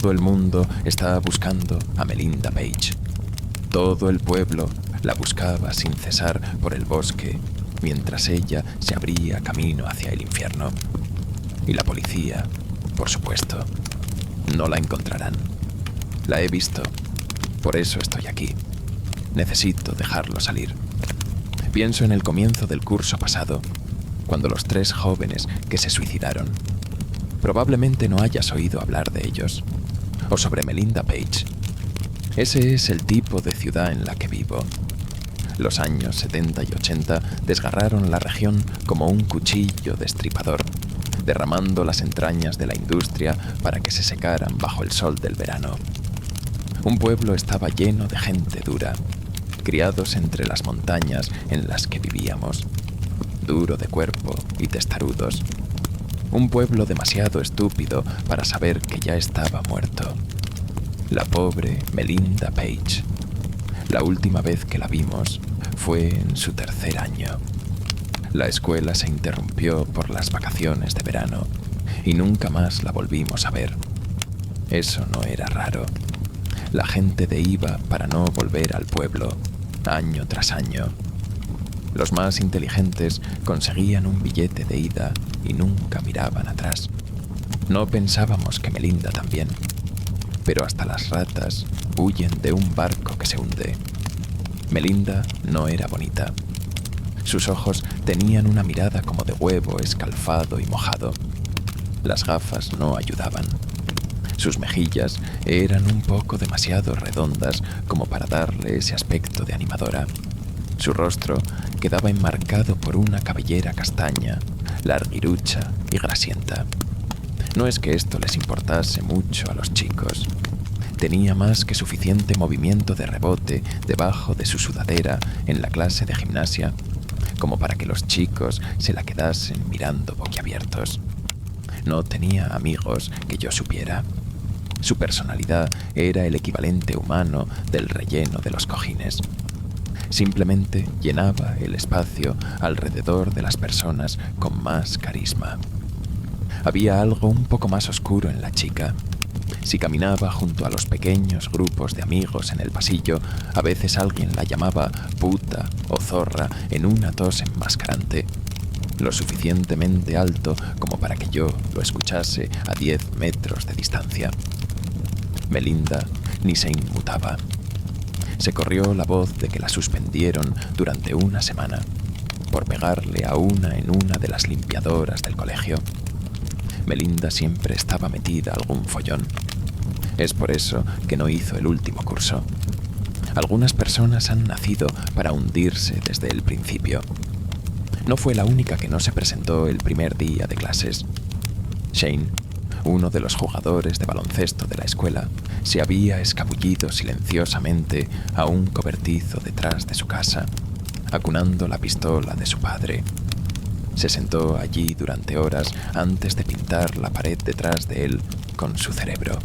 Todo el mundo estaba buscando a Melinda Page. Todo el pueblo la buscaba sin cesar por el bosque, mientras ella se abría camino hacia el infierno. Y la policía, por supuesto, no la encontrarán. La he visto, por eso estoy aquí. Necesito dejarlo salir. Pienso en el comienzo del curso pasado, cuando los 3 jóvenes que se suicidaron. Probablemente no hayas oído hablar de ellos, o sobre Melinda Page. Ese es el tipo de ciudad en la que vivo. Los años 70 y 80 desgarraron la región como un cuchillo destripador, derramando las entrañas de la industria para que se secaran bajo el sol del verano. Un pueblo estaba lleno de gente dura, criados entre las montañas en las que vivíamos, duro de cuerpo y testarudos. Un pueblo demasiado estúpido para saber que ya estaba muerto. La pobre Melinda Page. La última vez que la vimos fue en su 3er año. La escuela se interrumpió por las vacaciones de verano y nunca más la volvimos a ver. Eso no era raro. La gente de iba para no volver al pueblo, año tras año. Los más inteligentes conseguían un billete de ida y nunca miraban atrás. No pensábamos que Melinda también. Pero hasta las ratas huyen de un barco que se hunde. Melinda no era bonita. Sus ojos tenían una mirada como de huevo escalfado y mojado. Las gafas no ayudaban. Sus mejillas eran un poco demasiado redondas como para darle ese aspecto de animadora. Su rostro quedaba enmarcado por una cabellera castaña, larguirucha y grasienta. No es que esto les importase mucho a los chicos. Tenía más que suficiente movimiento de rebote debajo de su sudadera en la clase de gimnasia, como para que los chicos se la quedasen mirando boquiabiertos. No tenía amigos que yo supiera. Su personalidad era el equivalente humano del relleno de los cojines. Simplemente llenaba el espacio alrededor de las personas con más carisma. Había algo un poco más oscuro en la chica. Si caminaba junto a los pequeños grupos de amigos en el pasillo, a veces alguien la llamaba puta o zorra en una tos enmascarante, lo suficientemente alto como para que yo lo escuchase a 10 metros de distancia. Melinda ni se inmutaba. Se corrió la voz de que la suspendieron durante una semana por pegarle a una en una de las limpiadoras del colegio. Melinda siempre estaba metida a algún follón. Es por eso que no hizo el último curso. Algunas personas han nacido para hundirse desde el principio. No fue la única que no se presentó el primer día de clases. Shane, uno de los jugadores de baloncesto de la escuela, se había escabullido silenciosamente a un cobertizo detrás de su casa, acunando la pistola de su padre. Se sentó allí durante horas antes de pintar la pared detrás de él con su cerebro.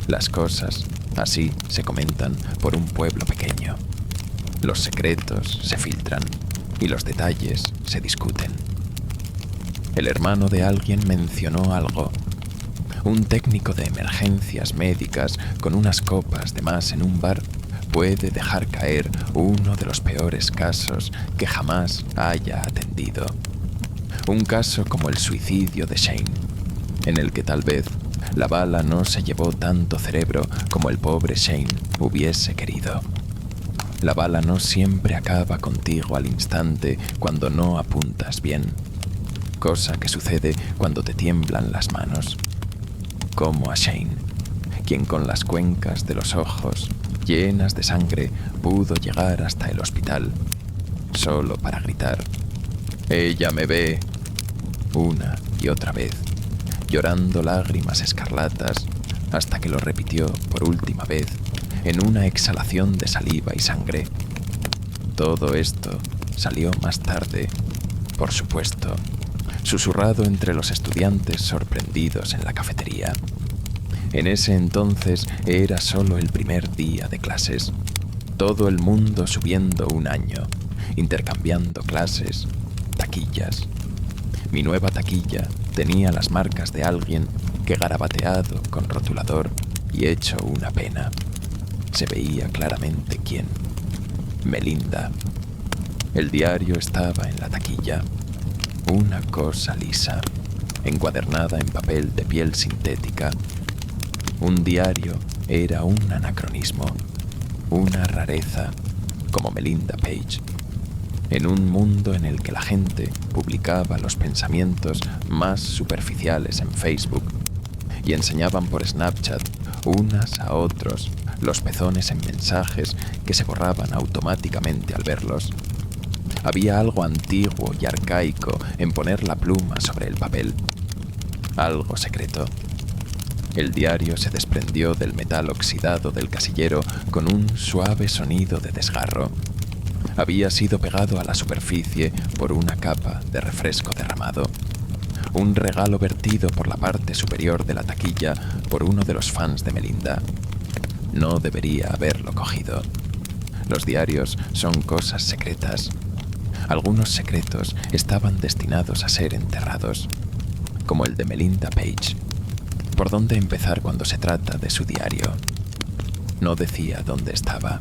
Las cosas, así se comentan por un pueblo pequeño. Los secretos se filtran y los detalles se discuten. El hermano de alguien mencionó algo. Un técnico de emergencias médicas con unas copas de más en un bar puede dejar caer uno de los peores casos que jamás haya atendido. Un caso como el suicidio de Shane, en el que tal vez la bala no se llevó tanto cerebro como el pobre Shane hubiese querido. La bala no siempre acaba contigo al instante cuando no apuntas bien, cosa que sucede cuando te tiemblan las manos. Como a Shane, quien con las cuencas de los ojos llenas de sangre pudo llegar hasta el hospital, solo para gritar: «¡Ella me ve!», una y otra vez, llorando lágrimas escarlatas, hasta que lo repitió por última vez en una exhalación de saliva y sangre. Todo esto salió más tarde, por supuesto, susurrado entre los estudiantes sorprendidos en la cafetería. En ese entonces era solo el primer día de clases. Todo el mundo subiendo un año, intercambiando clases, taquillas. Mi nueva taquilla tenía las marcas de alguien que garabateado con rotulador y hecho una pena. Se veía claramente quién. Melinda. El diario estaba en la taquilla. Una cosa lisa, encuadernada en papel de piel sintética. Un diario era un anacronismo, una rareza, como Melinda Page. En un mundo en el que la gente publicaba los pensamientos más superficiales en Facebook y enseñaban por Snapchat unas a otros los pezones en mensajes que se borraban automáticamente al verlos. Había algo antiguo y arcaico en poner la pluma sobre el papel. Algo secreto. El diario se desprendió del metal oxidado del casillero con un suave sonido de desgarro. Había sido pegado a la superficie por una capa de refresco derramado. Un regalo vertido por la parte superior de la taquilla por uno de los fans de Melinda. No debería haberlo cogido. Los diarios son cosas secretas. Algunos secretos estaban destinados a ser enterrados, como el de Melinda Page. ¿Por dónde empezar cuando se trata de su diario? No decía dónde estaba.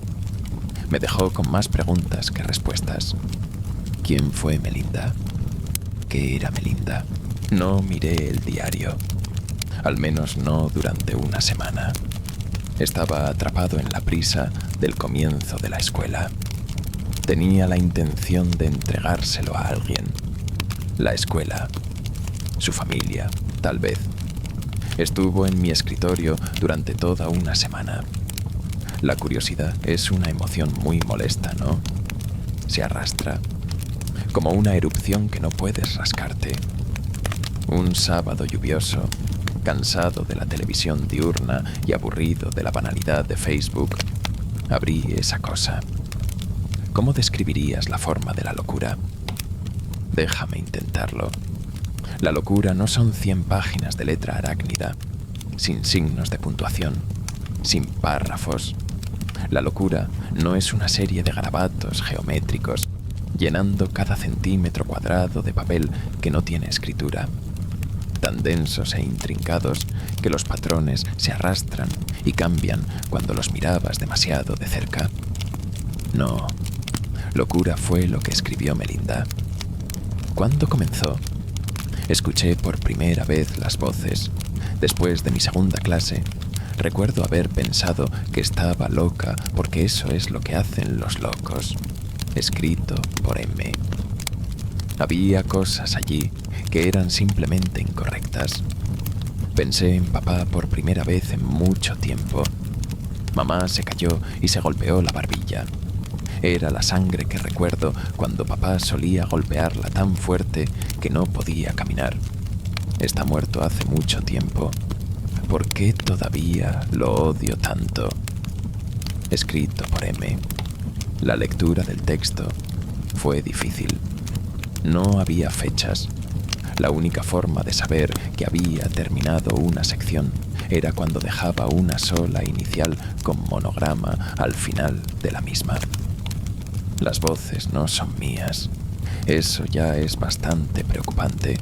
Me dejó con más preguntas que respuestas. ¿Quién fue Melinda? ¿Qué era Melinda? No miré el diario. Al menos no durante una semana. Estaba atrapado en la prisa del comienzo de la escuela. Tenía la intención de entregárselo a alguien. La escuela. Su familia, tal vez. Estuvo en mi escritorio durante toda una semana. La curiosidad es una emoción muy molesta, ¿no? Se arrastra, como una erupción que no puedes rascarte. Un sábado lluvioso, cansado de la televisión diurna y aburrido de la banalidad de Facebook, abrí esa cosa. ¿Cómo describirías la forma de la locura? Déjame intentarlo. La locura no son 100 páginas de letra arácnida, sin signos de puntuación, sin párrafos. La locura no es una serie de garabatos geométricos, llenando cada centímetro cuadrado de papel que no tiene escritura, tan densos e intrincados que los patrones se arrastran y cambian cuando los mirabas demasiado de cerca. No, locura fue lo que escribió Melinda. ¿Cuándo comenzó? Escuché por primera vez las voces. Después de mi segunda clase, recuerdo haber pensado que estaba loca porque eso es lo que hacen los locos. Escrito por M. Había cosas allí que eran simplemente incorrectas. Pensé en papá por primera vez en mucho tiempo. Mamá se cayó y se golpeó la barbilla. Era la sangre que recuerdo cuando papá solía golpearla tan fuerte que no podía caminar. Está muerto hace mucho tiempo. ¿Por qué todavía lo odio tanto? Escrito por M. La lectura del texto fue difícil. No había fechas. La única forma de saber que había terminado una sección era cuando dejaba una sola inicial con monograma al final de la misma. Las voces no son mías. Eso ya es bastante preocupante.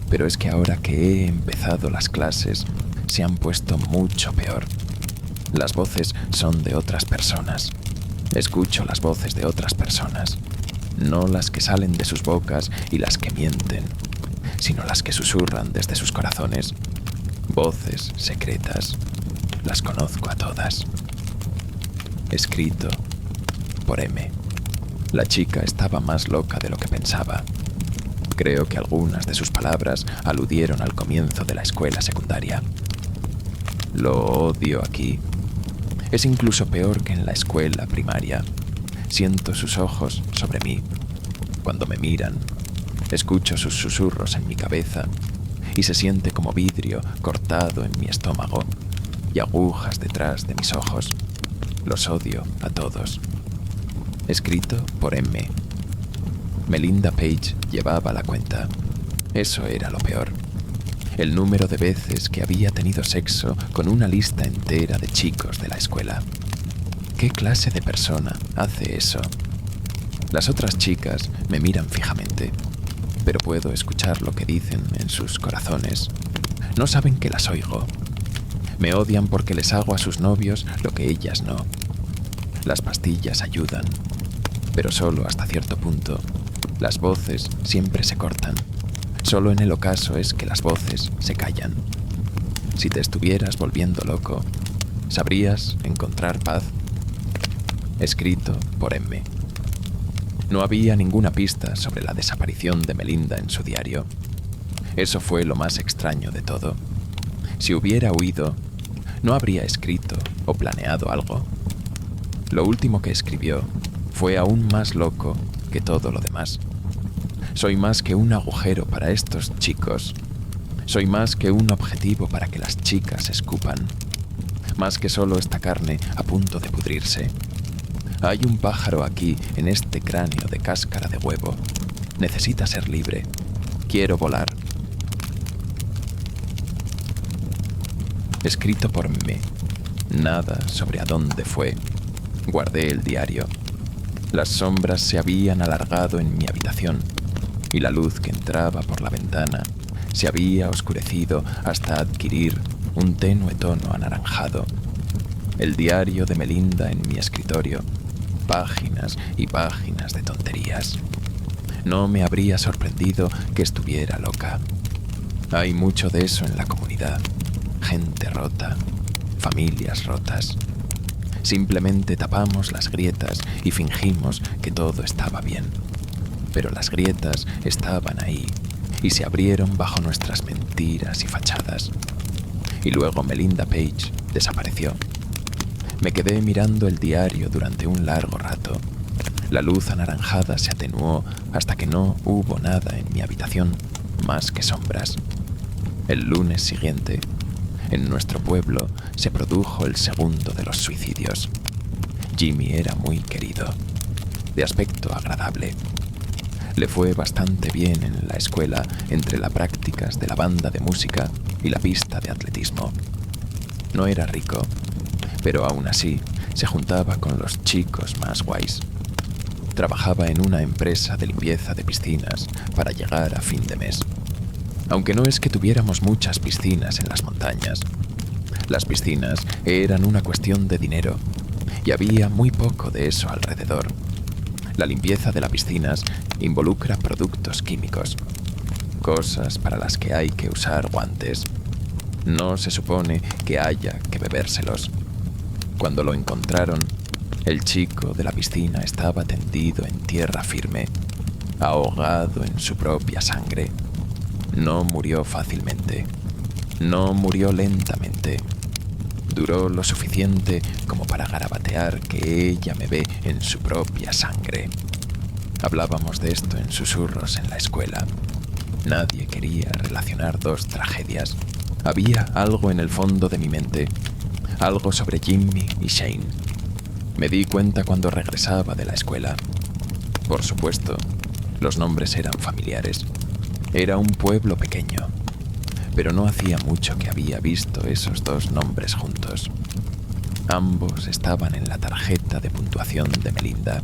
Pero es que ahora que he empezado las clases, se han puesto mucho peor. Las voces son de otras personas. Escucho las voces de otras personas, no las que salen de sus bocas y las que mienten, sino las que susurran desde sus corazones. Voces secretas. Las conozco a todas. Escrito por M. La chica estaba más loca de lo que pensaba. Creo que algunas de sus palabras aludieron al comienzo de la escuela secundaria. Lo odio aquí. Es incluso peor que en la escuela primaria. Siento sus ojos sobre mí. Cuando me miran, escucho sus susurros en mi cabeza y se siente como vidrio cortado en mi estómago y agujas detrás de mis ojos. Los odio a todos. Escrito por M. Melinda Page llevaba la cuenta. Eso era lo peor. El número de veces que había tenido sexo con una lista entera de chicos de la escuela. ¿Qué clase de persona hace eso? Las otras chicas me miran fijamente, pero puedo escuchar lo que dicen en sus corazones. No saben que las oigo. Me odian porque les hago a sus novios lo que ellas no. Las pastillas ayudan, pero solo hasta cierto punto. Las voces siempre se cortan. Solo en el ocaso es que las voces se callan. Si te estuvieras volviendo loco, ¿sabrías encontrar paz? Escrito por M. No había ninguna pista sobre la desaparición de Melinda en su diario. Eso fue lo más extraño de todo. Si hubiera huido, no habría escrito o planeado algo. Lo último que escribió fue aún más loco que todo lo demás. Soy más que un agujero para estos chicos. Soy más que un objetivo para que las chicas escupan. Más que solo esta carne a punto de pudrirse. Hay un pájaro aquí en este cráneo de cáscara de huevo. Necesita ser libre. Quiero volar. Escrito por mí. Nada sobre a dónde fue. Guardé el diario. Las sombras se habían alargado en mi habitación y la luz que entraba por la ventana se había oscurecido hasta adquirir un tenue tono anaranjado. El diario de Melinda en mi escritorio. Páginas y páginas de tonterías. No me habría sorprendido que estuviera loca. Hay mucho de eso en la comunidad. Gente rota, familias rotas. Simplemente tapamos las grietas y fingimos que todo estaba bien. Pero las grietas estaban ahí y se abrieron bajo nuestras mentiras y fachadas. Y luego Melinda Page desapareció. Me quedé mirando el diario durante un largo rato. La luz anaranjada se atenuó hasta que no hubo nada en mi habitación más que sombras. El lunes siguiente, en nuestro pueblo, se produjo el segundo de los suicidios. Jimmy era muy querido, de aspecto agradable. Le fue bastante bien en la escuela entre las prácticas de la banda de música y la pista de atletismo. No era rico, pero aún así se juntaba con los chicos más guays. Trabajaba en una empresa de limpieza de piscinas para llegar a fin de mes. Aunque no es que tuviéramos muchas piscinas en las montañas. Las piscinas eran una cuestión de dinero y había muy poco de eso alrededor. La limpieza de las piscinas involucra productos químicos, cosas para las que hay que usar guantes. No se supone que haya que bebérselos. Cuando lo encontraron, el chico de la piscina estaba tendido en tierra firme, ahogado en su propia sangre. No murió fácilmente. No murió lentamente. Duró lo suficiente como para garabatear que ella me ve en su propia sangre. Hablábamos de esto en susurros en la escuela. Nadie quería relacionar dos tragedias. Había algo en el fondo de mi mente, algo sobre Jimmy y Shane. Me di cuenta cuando regresaba de la escuela. Por supuesto, los nombres eran familiares. Era un pueblo pequeño, pero no hacía mucho que había visto esos dos nombres juntos. Ambos estaban en la tarjeta de puntuación de Melinda.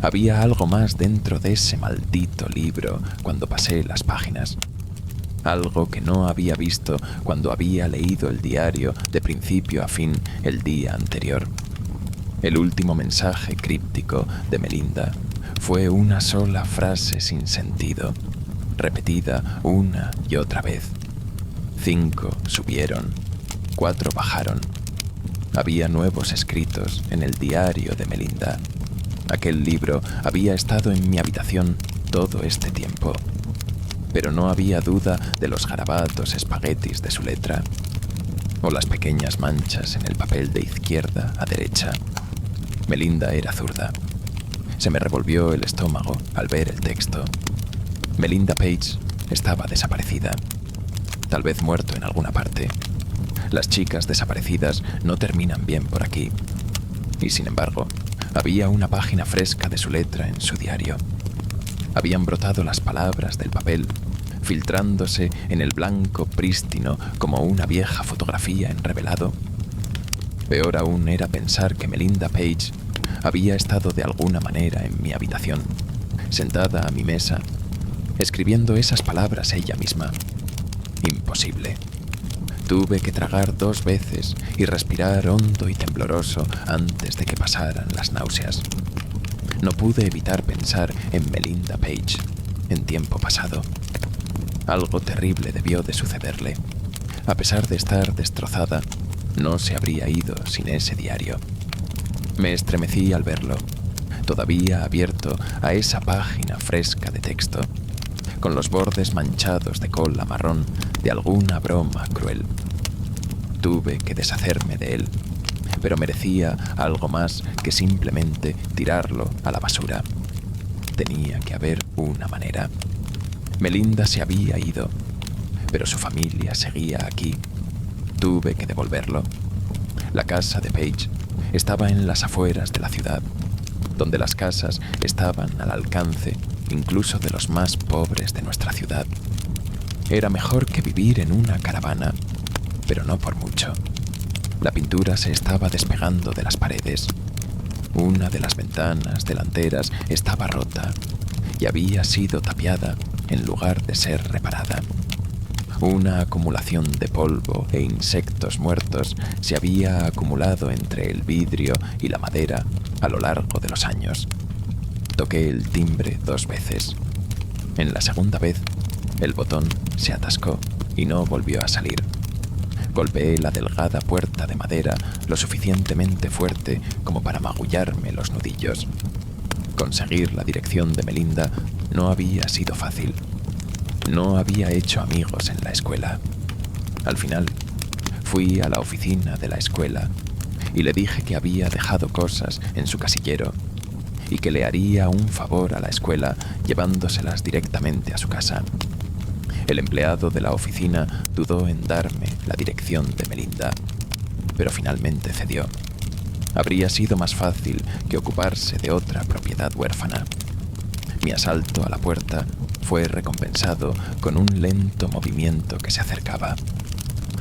Había algo más dentro de ese maldito libro cuando pasé las páginas. Algo que no había visto cuando había leído el diario de principio a fin el día anterior. El último mensaje críptico de Melinda fue una sola frase sin sentido, repetida una y otra vez. 5 subieron, 4 bajaron. Había nuevos escritos en el diario de Melinda. Aquel libro había estado en mi habitación todo este tiempo, pero no había duda de los garabatos espaguetis de su letra, o las pequeñas manchas en el papel de izquierda a derecha. Melinda era zurda. Se me revolvió el estómago al ver el texto. Melinda Page estaba desaparecida, tal vez muerto en alguna parte. Las chicas desaparecidas no terminan bien por aquí. Y sin embargo, había una página fresca de su letra en su diario. Habían brotado las palabras del papel, filtrándose en el blanco prístino como una vieja fotografía en revelado. Peor aún era pensar que Melinda Page había estado de alguna manera en mi habitación, sentada a mi mesa, escribiendo esas palabras ella misma. Imposible. Tuve que tragar 2 veces y respirar hondo y tembloroso antes de que pasaran las náuseas. No pude evitar pensar en Melinda Page, en tiempo pasado. Algo terrible debió de sucederle. A pesar de estar destrozada, no se habría ido sin ese diario. Me estremecí al verlo, todavía abierto a esa página fresca de texto, con los bordes manchados de cola marrón de alguna broma cruel. Tuve que deshacerme de él, pero merecía algo más que simplemente tirarlo a la basura. Tenía que haber una manera. Melinda se había ido, pero su familia seguía aquí. Tuve que devolverlo. La casa de Page estaba en las afueras de la ciudad, donde las casas estaban al alcance incluso de los más pobres de nuestra ciudad. Era mejor que vivir en una caravana, pero no por mucho. La pintura se estaba despegando de las paredes. Una de las ventanas delanteras estaba rota y había sido tapiada en lugar de ser reparada. Una acumulación de polvo e insectos muertos se había acumulado entre el vidrio y la madera a lo largo de los años. Toqué el timbre 2 veces. En la segunda vez, el botón se atascó y no volvió a salir. Golpeé la delgada puerta de madera lo suficientemente fuerte como para magullarme los nudillos. Conseguir la dirección de Melinda no había sido fácil. No había hecho amigos en la escuela. Al final, fui a la oficina de la escuela y le dije que había dejado cosas en su casillero y que le haría un favor a la escuela llevándoselas directamente a su casa. El empleado de la oficina dudó en darme la dirección de Melinda, pero finalmente cedió. Habría sido más fácil que ocuparse de otra propiedad huérfana. Mi asalto a la puerta fue recompensado con un lento movimiento que se acercaba.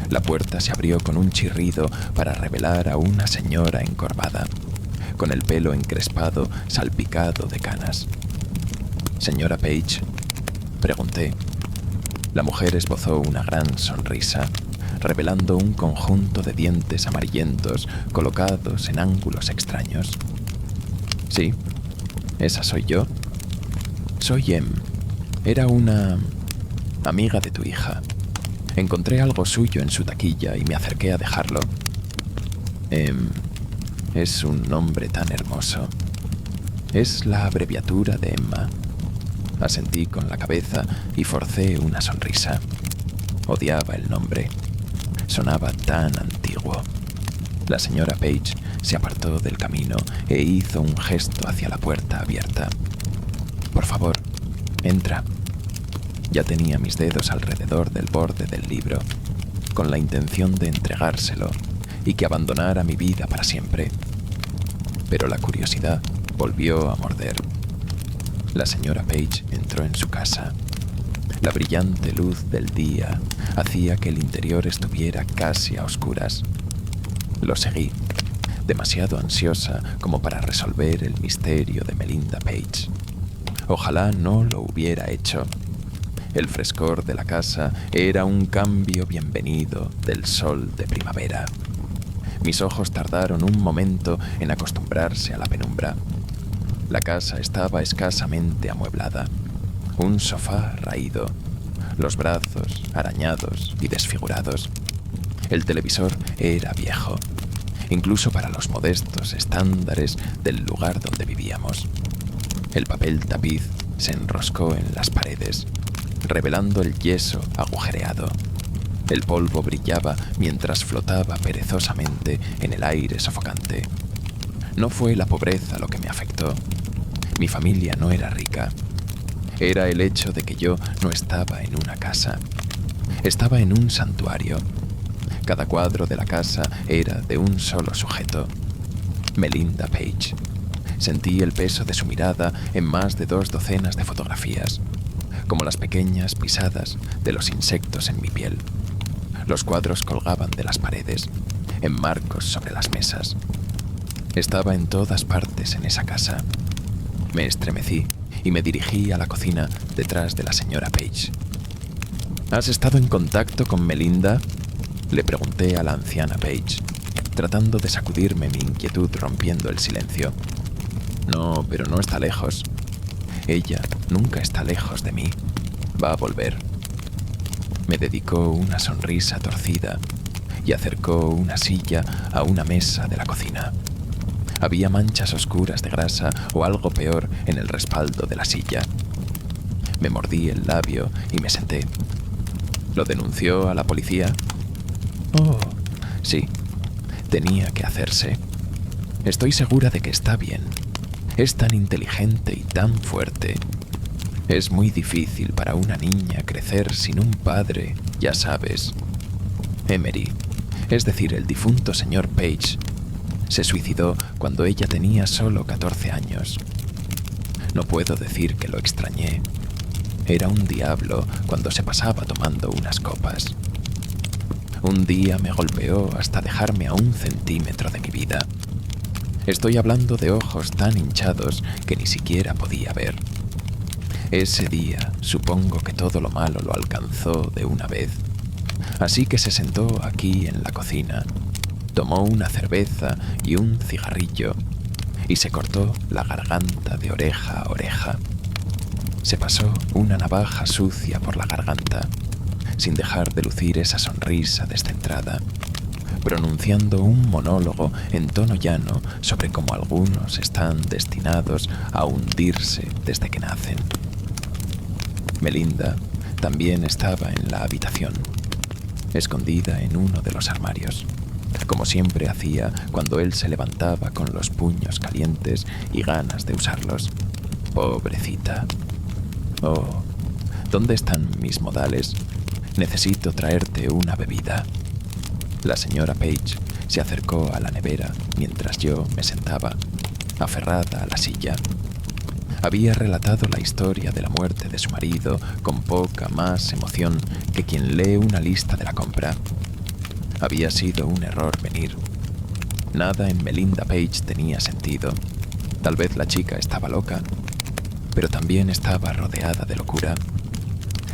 La puerta se abrió con un chirrido para revelar a una señora encorvada, con el pelo encrespado salpicado de canas. «¿Señora Page?», pregunté. La mujer esbozó una gran sonrisa, revelando un conjunto de dientes amarillentos colocados en ángulos extraños. «Sí, esa soy yo. Soy Em. Era una amiga de tu hija. Encontré algo suyo en su taquilla y me acerqué a dejarlo. Es un nombre tan hermoso. Es la abreviatura de Emma». Asentí con la cabeza y forcé una sonrisa. Odiaba el nombre. Sonaba tan antiguo. La señora Page se apartó del camino e hizo un gesto hacia la puerta abierta. «Por favor, entra». Ya tenía mis dedos alrededor del borde del libro, con la intención de entregárselo y que abandonara mi vida para siempre. Pero la curiosidad volvió a morder. La señora Page entró en su casa. La brillante luz del día hacía que el interior estuviera casi a oscuras. Lo seguí, demasiado ansiosa como para resolver el misterio de Melinda Page. Ojalá no lo hubiera hecho. El frescor de la casa era un cambio bienvenido del sol de primavera. Mis ojos tardaron un momento en acostumbrarse a la penumbra. La casa estaba escasamente amueblada. Un sofá raído, los brazos arañados y desfigurados. El televisor era viejo, incluso para los modestos estándares del lugar donde vivíamos. El papel tapiz se enroscó en las paredes, revelando el yeso agujereado. El polvo brillaba mientras flotaba perezosamente en el aire sofocante. No fue la pobreza lo que me afectó. Mi familia no era rica. Era el hecho de que yo no estaba en una casa. Estaba en un santuario. Cada cuadro de la casa era de un solo sujeto: Melinda Page. Sentí el peso de su mirada en más de 2 docenas de fotografías, como las pequeñas pisadas de los insectos en mi piel. Los cuadros colgaban de las paredes, en marcos sobre las mesas. Estaba en todas partes en esa casa. Me estremecí y me dirigí a la cocina detrás de la señora Page. ¿Has estado en contacto con Melinda?, le pregunté a la anciana Page, tratando de sacudirme mi inquietud rompiendo el silencio. No, pero no está lejos. Ella nunca está lejos de mí. Va a volver. Me dedicó una sonrisa torcida y acercó una silla a una mesa de la cocina. Había manchas oscuras de grasa o algo peor en el respaldo de la silla. Me mordí el labio y me senté. ¿Lo denunció a la policía? Oh, sí. Tenía que hacerse. Estoy segura de que está bien. Es tan inteligente y tan fuerte. Es muy difícil para una niña crecer sin un padre, ya sabes. Emery, es decir, el difunto señor Page, se suicidó cuando ella tenía solo 14 años. No puedo decir que lo extrañé. Era un diablo cuando se pasaba tomando unas copas. Un día me golpeó hasta dejarme a 1 centímetro de mi vida. Estoy hablando de ojos tan hinchados que ni siquiera podía ver. Ese día supongo que todo lo malo lo alcanzó de una vez. Así que se sentó aquí en la cocina, tomó una cerveza y un cigarrillo y se cortó la garganta de oreja a oreja. Se pasó una navaja sucia por la garganta, sin dejar de lucir esa sonrisa descentrada, pronunciando un monólogo en tono llano sobre cómo algunos están destinados a hundirse desde que nacen. Melinda también estaba en la habitación, escondida en uno de los armarios, como siempre hacía cuando él se levantaba con los puños calientes y ganas de usarlos. Pobrecita. Oh, ¿dónde están mis modales? Necesito traerte una bebida. La señora Page se acercó a la nevera mientras yo me sentaba, aferrada a la silla. Había relatado la historia de la muerte de su marido con poca más emoción que quien lee una lista de la compra. Había sido un error venir. Nada en Melinda Page tenía sentido. Tal vez la chica estaba loca, pero también estaba rodeada de locura.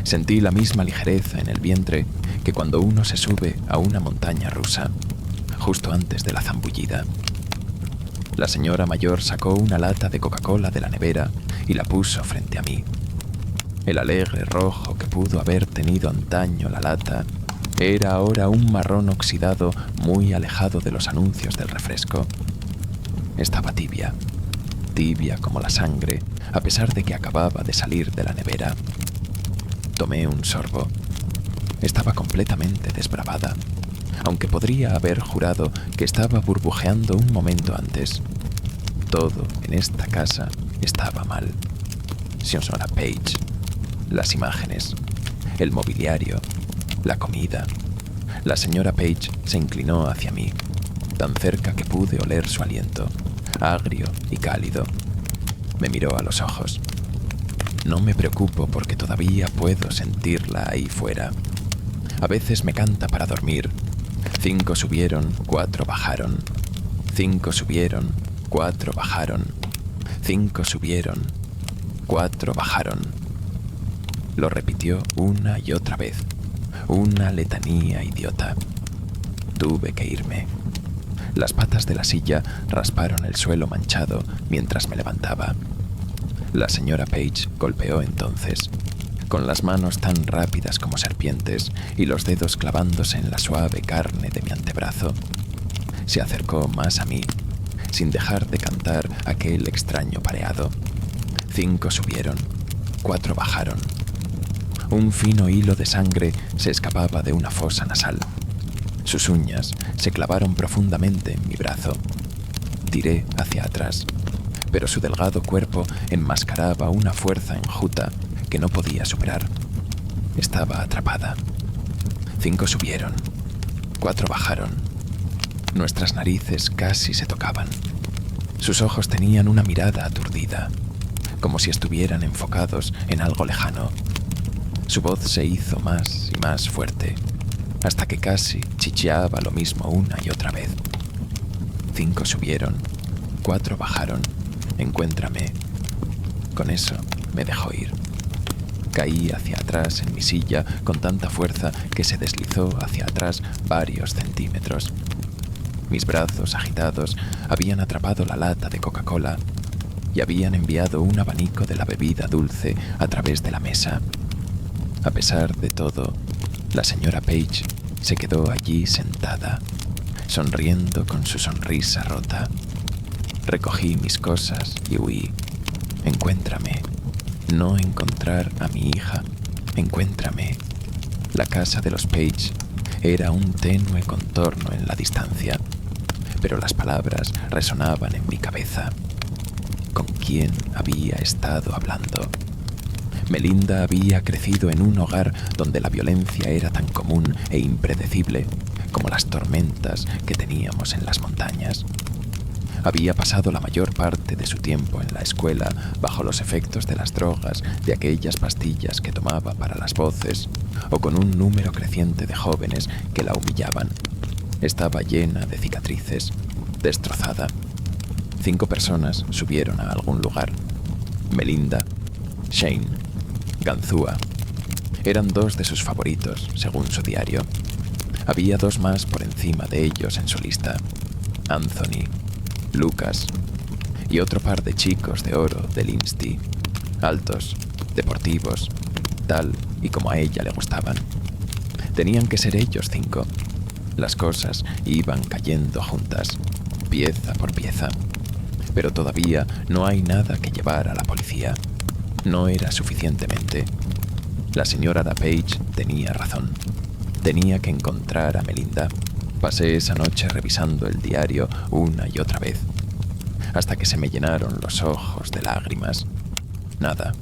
Sentí la misma ligereza en el vientre que cuando uno se sube a una montaña rusa, justo antes de la zambullida. La señora mayor sacó una lata de Coca-Cola de la nevera y la puso frente a mí. El alegre rojo que pudo haber tenido antaño la lata era ahora un marrón oxidado muy alejado de los anuncios del refresco. Estaba tibia, tibia como la sangre, a pesar de que acababa de salir de la nevera. Tomé un sorbo. Estaba completamente desbravada, aunque podría haber jurado que estaba burbujeando un momento antes. Todo en esta casa estaba mal. Señora Page, las imágenes, el mobiliario, la comida. La señora Page se inclinó hacia mí, tan cerca que pude oler su aliento, agrio y cálido. Me miró a los ojos. No me preocupo porque todavía puedo sentirla ahí fuera. A veces me canta para dormir. 5 subieron, 4 bajaron. 5 subieron, 4 bajaron. 5 subieron, 4 bajaron. Lo repitió una y otra vez. Una letanía idiota. Tuve que irme. Las patas de la silla rasparon el suelo manchado mientras me levantaba. La señora Page golpeó entonces, con las manos tan rápidas como serpientes y los dedos clavándose en la suave carne de mi antebrazo. Se acercó más a mí, sin dejar de cantar aquel extraño pareado. 5 subieron, 4 bajaron. Un fino hilo de sangre se escapaba de una fosa nasal. Sus uñas se clavaron profundamente en mi brazo. Tiré hacia atrás, pero su delgado cuerpo enmascaraba una fuerza enjuta que no podía superar. Estaba atrapada. 5 subieron, 4 bajaron. Nuestras narices casi se tocaban. Sus ojos tenían una mirada aturdida, como si estuvieran enfocados en algo lejano. Su voz se hizo más y más fuerte, hasta que casi chicheaba lo mismo una y otra vez. 5 subieron, 4 bajaron. Encuéntrame. Con eso me dejó ir. Caí hacia atrás en mi silla con tanta fuerza que se deslizó hacia atrás varios centímetros. Mis brazos agitados habían atrapado la lata de Coca-Cola y habían enviado un abanico de la bebida dulce a través de la mesa. A pesar de todo, la señora Page se quedó allí sentada, sonriendo con su sonrisa rota. Recogí mis cosas y huí. Encuéntrame. No encontrar a mi hija. Encuéntrame. La casa de los Page era un tenue contorno en la distancia, pero las palabras resonaban en mi cabeza. ¿Con quién había estado hablando? Melinda había crecido en un hogar donde la violencia era tan común e impredecible como las tormentas que teníamos en las montañas. Había pasado la mayor parte de su tiempo en la escuela bajo los efectos de las drogas, de aquellas pastillas que tomaba para las voces, o con un número creciente de jóvenes que la humillaban. Estaba llena de cicatrices, destrozada. 5 personas subieron a algún lugar. Melinda, Shane, Ganzúa. Eran 2 de sus favoritos, según su diario. Había 2 más por encima de ellos en su lista. Anthony, Lucas y otro par de chicos de oro del Insti, altos, deportivos, tal y como a ella le gustaban. Tenían que ser ellos 5. Las cosas iban cayendo juntas, pieza por pieza. Pero todavía no hay nada que llevar a la policía. No era suficientemente. La señora Page tenía razón. Tenía que encontrar a Melinda. Pasé esa noche revisando el diario una y otra vez, hasta que se me llenaron los ojos de lágrimas. Nada.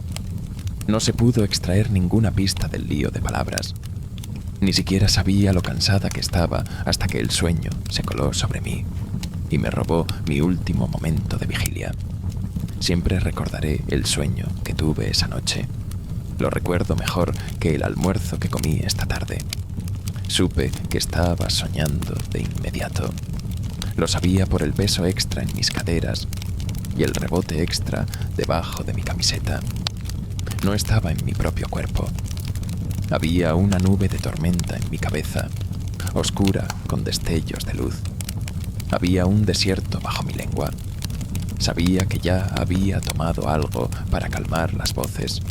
No se pudo extraer ninguna pista del lío de palabras. Ni siquiera sabía lo cansada que estaba hasta que el sueño se coló sobre mí y me robó mi último momento de vigilia. Siempre recordaré el sueño que tuve esa noche. Lo recuerdo mejor que el almuerzo que comí esta tarde. Supe que estaba soñando de inmediato. Lo sabía por el peso extra en mis caderas y el rebote extra debajo de mi camiseta. No estaba en mi propio cuerpo. Había una nube de tormenta en mi cabeza, oscura con destellos de luz. Había un desierto bajo mi lengua. Sabía que ya había tomado algo para calmar las voces.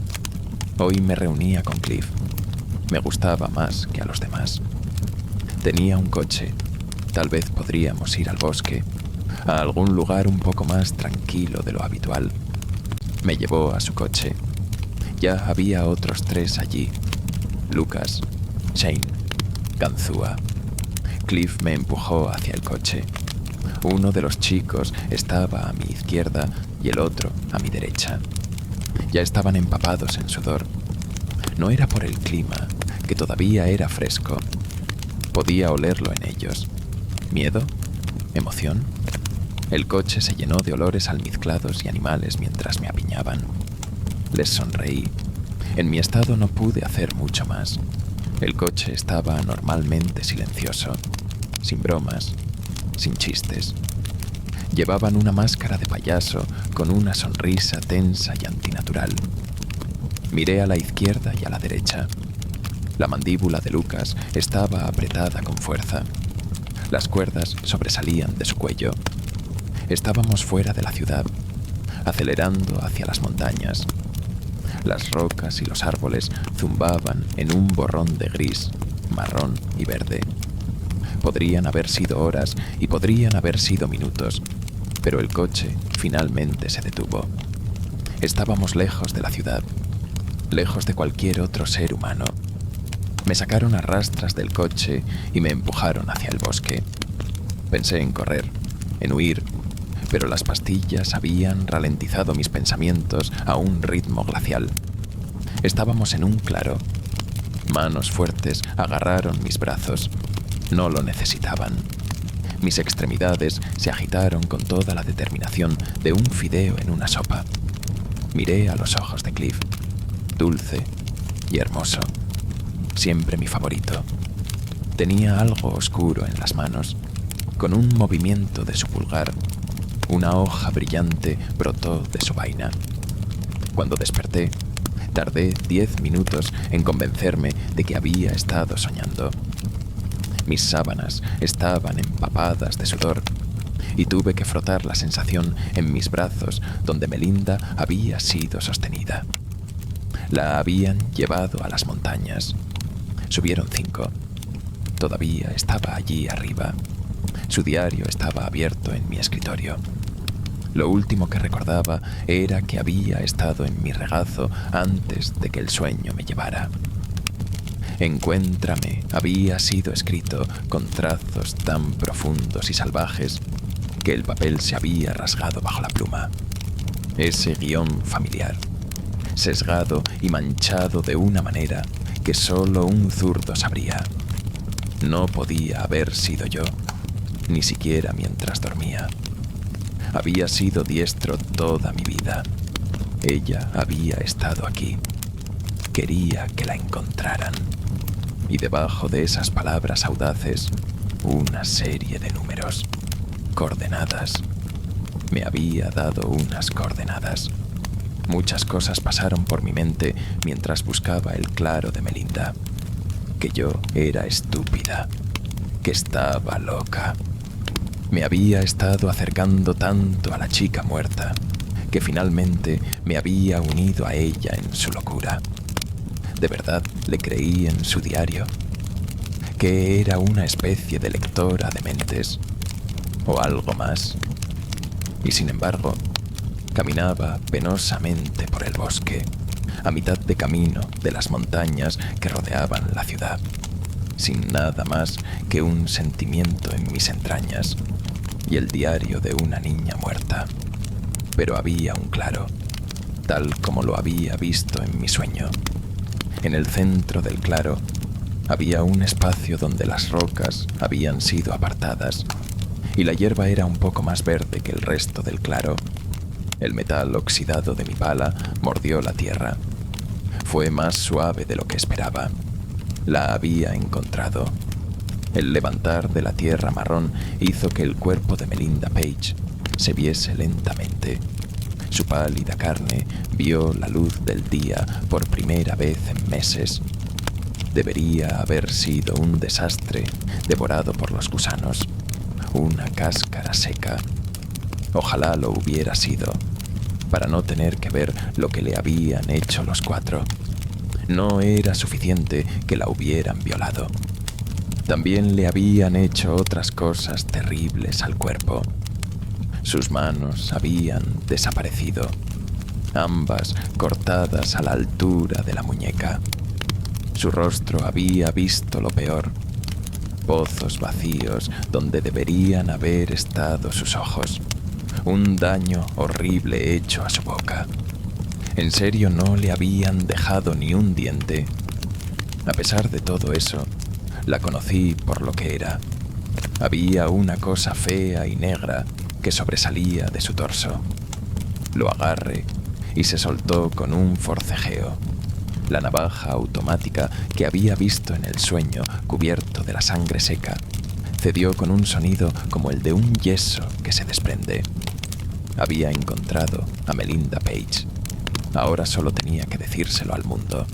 Hoy me reunía con Cliff. Me gustaba más que a los demás. Tenía un coche. Tal vez podríamos ir al bosque, a algún lugar un poco más tranquilo de lo habitual. Me llevó a su coche. Ya había otros 3 allí. Lucas, Shane, Ganzúa. Cliff me empujó hacia el coche. Uno de los chicos estaba a mi izquierda y el otro a mi derecha. Ya estaban empapados en sudor. No era por el clima, que todavía era fresco. Podía olerlo en ellos. ¿Miedo? ¿Emoción? El coche se llenó de olores almizclados y animales mientras me apiñaban. Les sonreí. En mi estado no pude hacer mucho más. El coche estaba anormalmente silencioso, sin bromas, sin chistes. Llevaban una máscara de payaso con una sonrisa tensa y antinatural. Miré a la izquierda y a la derecha. La mandíbula de Lucas estaba apretada con fuerza. Las cuerdas sobresalían de su cuello. Estábamos fuera de la ciudad, acelerando hacia las montañas. Las rocas y los árboles zumbaban en un borrón de gris, marrón y verde. Podrían haber sido horas y podrían haber sido minutos, pero el coche finalmente se detuvo. Estábamos lejos de la ciudad, lejos de cualquier otro ser humano. Me sacaron a rastras del coche y me empujaron hacia el bosque. Pensé en correr, en huir, pero las pastillas habían ralentizado mis pensamientos a un ritmo glacial. Estábamos en un claro. Manos fuertes agarraron mis brazos. No lo necesitaban. Mis extremidades se agitaron con toda la determinación de un fideo en una sopa. Miré a los ojos de Cliff, dulce y hermoso. Siempre mi favorito. Tenía algo oscuro en las manos. Con un movimiento de su pulgar, una hoja brillante brotó de su vaina. Cuando desperté, Tardé 10 minutos en convencerme de que había estado soñando. Mis sábanas estaban empapadas de sudor y tuve que frotar la sensación en mis brazos donde Melinda había sido sostenida. La habían llevado a las montañas. Subieron 5. Todavía estaba allí arriba. Su diario estaba abierto en mi escritorio. Lo último que recordaba era que había estado en mi regazo antes de que el sueño me llevara. Encuéntrame había sido escrito con trazos tan profundos y salvajes que el papel se había rasgado bajo la pluma. Ese guión familiar, sesgado y manchado de una manera que solo un zurdo sabría. No podía haber sido yo, ni siquiera mientras dormía. Había sido diestro toda mi vida. Ella había estado aquí. Quería que la encontraran. Y debajo de esas palabras audaces, una serie de números. Coordenadas. Me había dado unas coordenadas. Muchas cosas pasaron por mi mente mientras buscaba el claro de Melinda. Que yo era estúpida. Que estaba loca. Me había estado acercando tanto a la chica muerta que finalmente me había unido a ella en su locura. ¿De verdad le creí en su diario? ¿Que era una especie de lectora de mentes? ¿O algo más? Y sin embargo, caminaba penosamente por el bosque, a mitad de camino de las montañas que rodeaban la ciudad, sin nada más que un sentimiento en mis entrañas y el diario de una niña muerta. Pero había un claro, tal como lo había visto en mi sueño. En el centro del claro había un espacio donde las rocas habían sido apartadas y la hierba era un poco más verde que el resto del claro. El metal oxidado de mi pala mordió la tierra. Fue más suave de lo que esperaba. La había encontrado. El levantar de la tierra marrón hizo que el cuerpo de Melinda Page se viese lentamente. Su pálida carne vio la luz del día por primera vez en meses. Debería haber sido un desastre devorado por los gusanos, una cáscara seca. Ojalá lo hubiera sido, para no tener que ver lo que le habían hecho los 4. No era suficiente que la hubieran violado. También le habían hecho otras cosas terribles al cuerpo. Sus manos habían desaparecido, ambas cortadas a la altura de la muñeca. Su rostro había visto lo peor, pozos vacíos donde deberían haber estado sus ojos, un daño horrible hecho a su boca. En serio, no le habían dejado ni un diente. A pesar de todo eso, la conocí por lo que era. Había una cosa fea y negra que sobresalía de su torso. Lo agarré y se soltó con un forcejeo. La navaja automática que había visto en el sueño, cubierto de la sangre seca, cedió con un sonido como el de un yeso que se desprende. Había encontrado a Melinda Page. Ahora solo tenía que decírselo al mundo.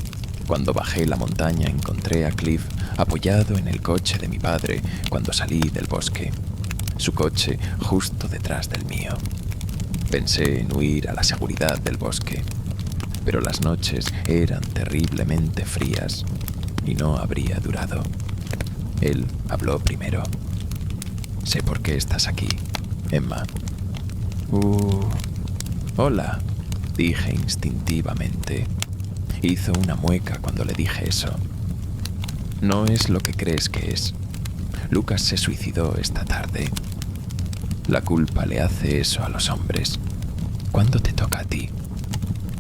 Cuando bajé la montaña encontré a Cliff apoyado en el coche de mi padre cuando salí del bosque. Su coche justo detrás del mío. Pensé en huir a la seguridad del bosque, pero las noches eran terriblemente frías y no habría durado. Él habló primero. Sé por qué estás aquí, Emma. Hola, dije instintivamente. Hizo una mueca cuando le dije eso. No es lo que crees que es. Lucas se suicidó esta tarde. La culpa le hace eso a los hombres. ¿Cuándo te toca a ti?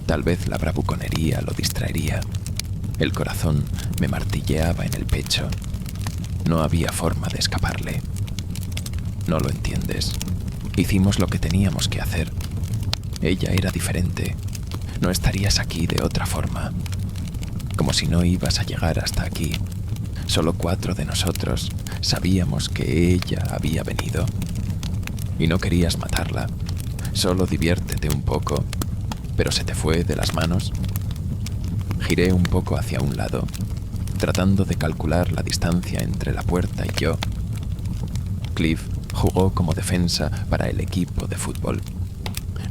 Tal vez la bravuconería lo distraería. El corazón me martilleaba en el pecho. No había forma de escaparle. No lo entiendes. Hicimos lo que teníamos que hacer. Ella era diferente. No estarías aquí de otra forma. Como si no ibas a llegar hasta aquí. Solo 4 de nosotros sabíamos que ella había venido. Y no querías matarla. Solo diviértete un poco. ¿Pero se te fue de las manos? Giré un poco hacia un lado, tratando de calcular la distancia entre la puerta y yo. Cliff jugó como defensa para el equipo de fútbol.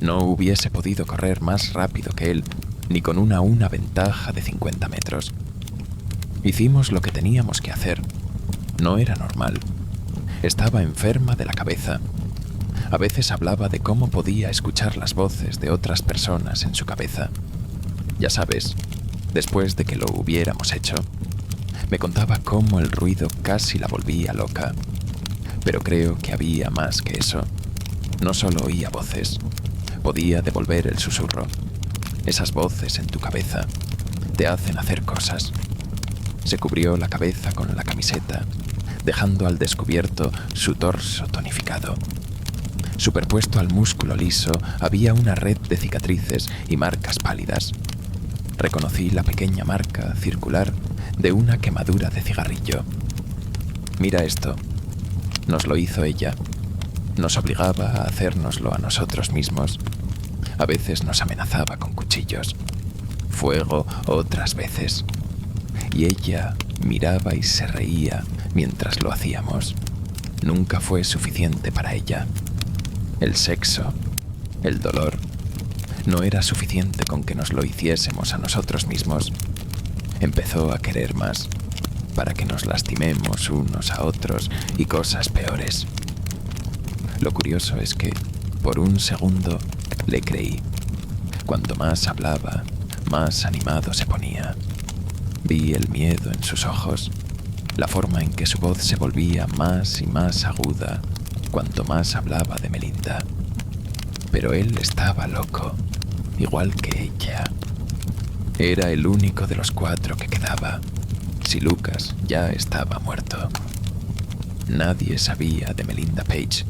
No hubiese podido correr más rápido que él, ni con una ventaja de 50 metros. Hicimos lo que teníamos que hacer. No era normal. Estaba enferma de la cabeza. A veces hablaba de cómo podía escuchar las voces de otras personas en su cabeza. Ya sabes, después de que lo hubiéramos hecho, me contaba cómo el ruido casi la volvía loca. Pero creo que había más que eso. No solo oía voces, podía devolver el susurro. Esas voces en tu cabeza te hacen hacer cosas. Se cubrió la cabeza con la camiseta, dejando al descubierto su torso tonificado. Superpuesto al músculo liso había una red de cicatrices y marcas pálidas. Reconocí la pequeña marca circular de una quemadura de cigarrillo. Mira esto. Nos lo hizo ella. Nos obligaba a hacérnoslo a nosotros mismos. A veces nos amenazaba con cuchillos. Fuego otras veces. Y ella miraba y se reía mientras lo hacíamos. Nunca fue suficiente para ella. El sexo, el dolor, no era suficiente con que nos lo hiciésemos a nosotros mismos. Empezó a querer más, para que nos lastimemos unos a otros y cosas peores. Lo curioso es que, por un segundo, le creí. Cuanto más hablaba, más animado se ponía. Vi el miedo en sus ojos, la forma en que su voz se volvía más y más aguda cuanto más hablaba de Melinda. Pero él estaba loco, igual que ella. Era el único de los 4 que quedaba, si Lucas ya estaba muerto. Nadie sabía de Melinda Page,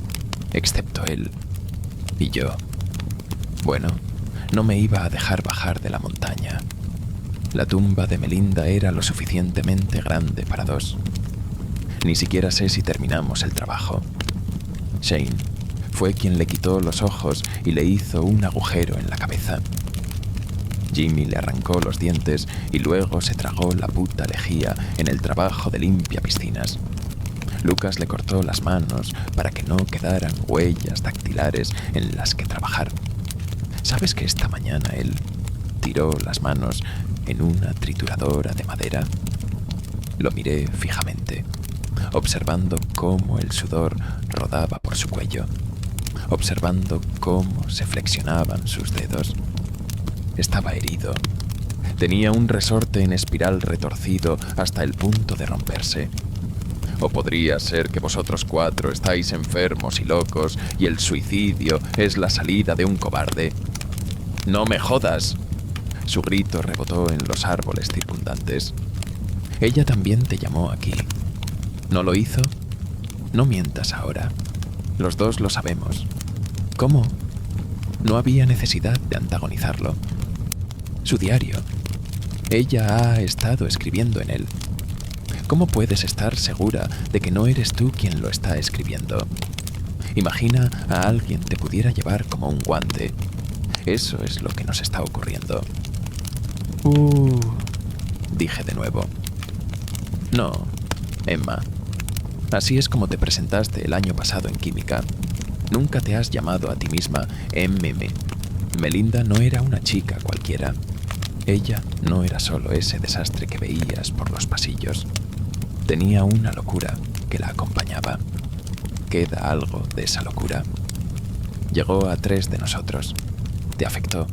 excepto él y yo. Bueno, no me iba a dejar bajar de la montaña. La tumba de Melinda era lo suficientemente grande para 2. Ni siquiera sé si terminamos el trabajo. Shane fue quien le quitó los ojos y le hizo un agujero en la cabeza. Jimmy le arrancó los dientes y luego se tragó la puta lejía en el trabajo de limpia piscinas. Lucas le cortó las manos para que no quedaran huellas dactilares en las que trabajar. ¿Sabes que esta mañana él tiró las manos en una trituradora de madera? Lo miré fijamente, observando cómo el sudor rodaba por su cuello, observando cómo se flexionaban sus dedos. Estaba herido. Tenía un resorte en espiral retorcido hasta el punto de romperse. O podría ser que vosotros 4 estáis enfermos y locos y el suicidio es la salida de un cobarde. ¡No me jodas! Su grito rebotó en los árboles circundantes. Ella también te llamó aquí. ¿No lo hizo? No mientas ahora. Los 2 lo sabemos. ¿Cómo? No había necesidad de antagonizarlo. Su diario. Ella ha estado escribiendo en él. ¿Cómo puedes estar segura de que no eres tú quien lo está escribiendo? Imagina a alguien te pudiera llevar como un guante. Eso es lo que nos está ocurriendo. Dije de nuevo. No, Emma. Así es como te presentaste el año pasado en química. Nunca te has llamado a ti misma MM. Melinda no era una chica cualquiera. Ella no era solo ese desastre que veías por los pasillos. Tenía una locura que la acompañaba. Queda algo de esa locura. Llegó a 3 de nosotros. Te afectó.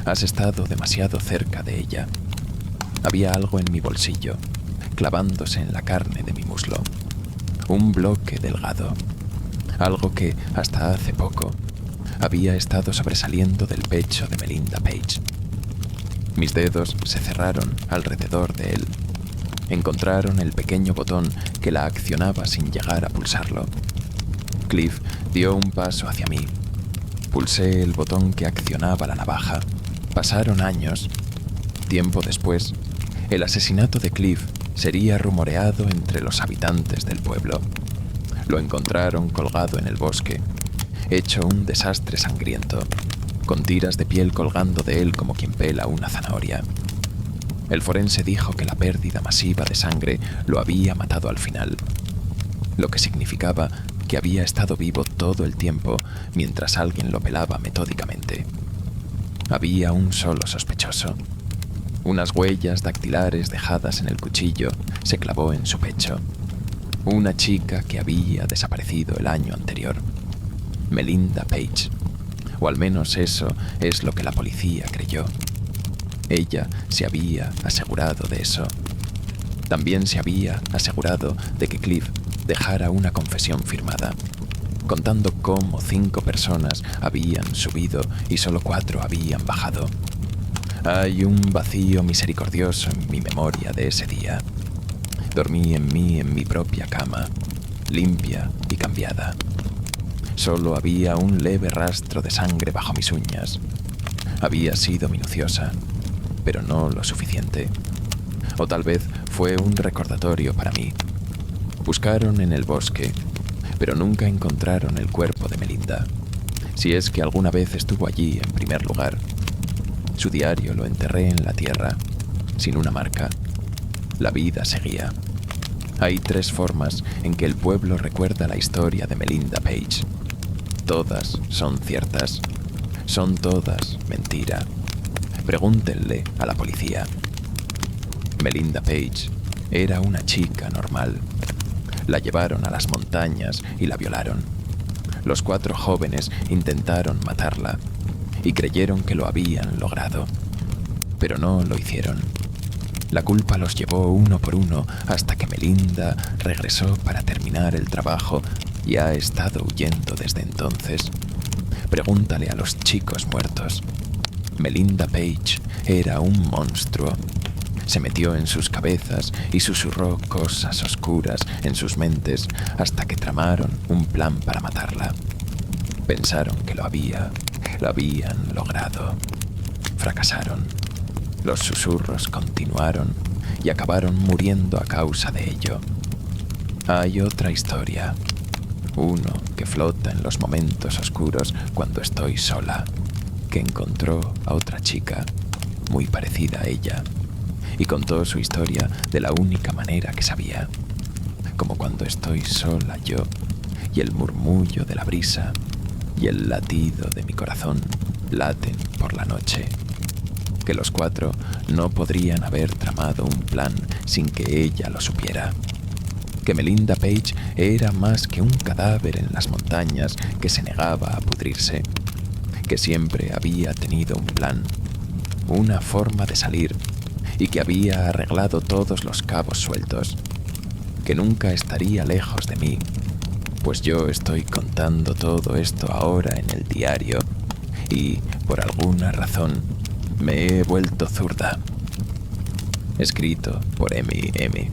Has estado demasiado cerca de ella. Había algo en mi bolsillo, clavándose en la carne de mi muslo. Un bloque delgado. Algo que, hasta hace poco, había estado sobresaliendo del pecho de Melinda Page. Mis dedos se cerraron alrededor de él. Encontraron el pequeño botón que la accionaba sin llegar a pulsarlo. Cliff dio un paso hacia mí. Pulsé el botón que accionaba la navaja. Pasaron años. Tiempo después, el asesinato de Cliff sería rumoreado entre los habitantes del pueblo. Lo encontraron colgado en el bosque, hecho un desastre sangriento, con tiras de piel colgando de él como quien pela una zanahoria. El forense dijo que la pérdida masiva de sangre lo había matado al final, lo que significaba que había estado vivo todo el tiempo mientras alguien lo pelaba metódicamente. Había un solo sospechoso. Unas huellas dactilares dejadas en el cuchillo se clavó en su pecho. Una chica que había desaparecido el año anterior. Melinda Page. O al menos eso es lo que la policía creyó. Ella se había asegurado de eso. También se había asegurado de que Cliff dejara una confesión firmada, contando cómo 5 personas habían subido y solo 4 habían bajado. Hay un vacío misericordioso en mi memoria de ese día. Dormí en mi propia cama, limpia y cambiada. Solo había un leve rastro de sangre bajo mis uñas. Había sido minuciosa, pero no lo suficiente. O tal vez fue un recordatorio para mí. Buscaron en el bosque, pero nunca encontraron el cuerpo de Melinda, si es que alguna vez estuvo allí en primer lugar. Su diario lo enterré en la tierra, sin una marca. La vida seguía. Hay 3 formas en que el pueblo recuerda la historia de Melinda Page. Todas son ciertas. Son todas mentira. Pregúntenle a la policía. Melinda Page era una chica normal. La llevaron a las montañas y la violaron. Los 4 jóvenes intentaron matarla y creyeron que lo habían logrado, pero no lo hicieron. La culpa los llevó uno por uno hasta que Melinda regresó para terminar el trabajo y ha estado huyendo desde entonces. Pregúntale a los chicos muertos. Melinda Page era un monstruo. Se metió en sus cabezas y susurró cosas oscuras en sus mentes hasta que tramaron un plan para matarla. Pensaron que lo habían logrado. Fracasaron. Los susurros continuaron y acabaron muriendo a causa de ello. Hay otra historia. Uno que flota en los momentos oscuros cuando estoy sola, que encontró a otra chica muy parecida a ella y contó su historia de la única manera que sabía, como cuando estoy sola yo y el murmullo de la brisa y el latido de mi corazón laten por la noche. Que los 4 no podrían haber tramado un plan sin que ella lo supiera. Que Melinda Page era más que un cadáver en las montañas que se negaba a pudrirse. Que siempre había tenido un plan, una forma de salir, y que había arreglado todos los cabos sueltos. Que nunca estaría lejos de mí, pues yo estoy contando todo esto ahora en el diario y, por alguna razón, me he vuelto zurda. Escrito por M.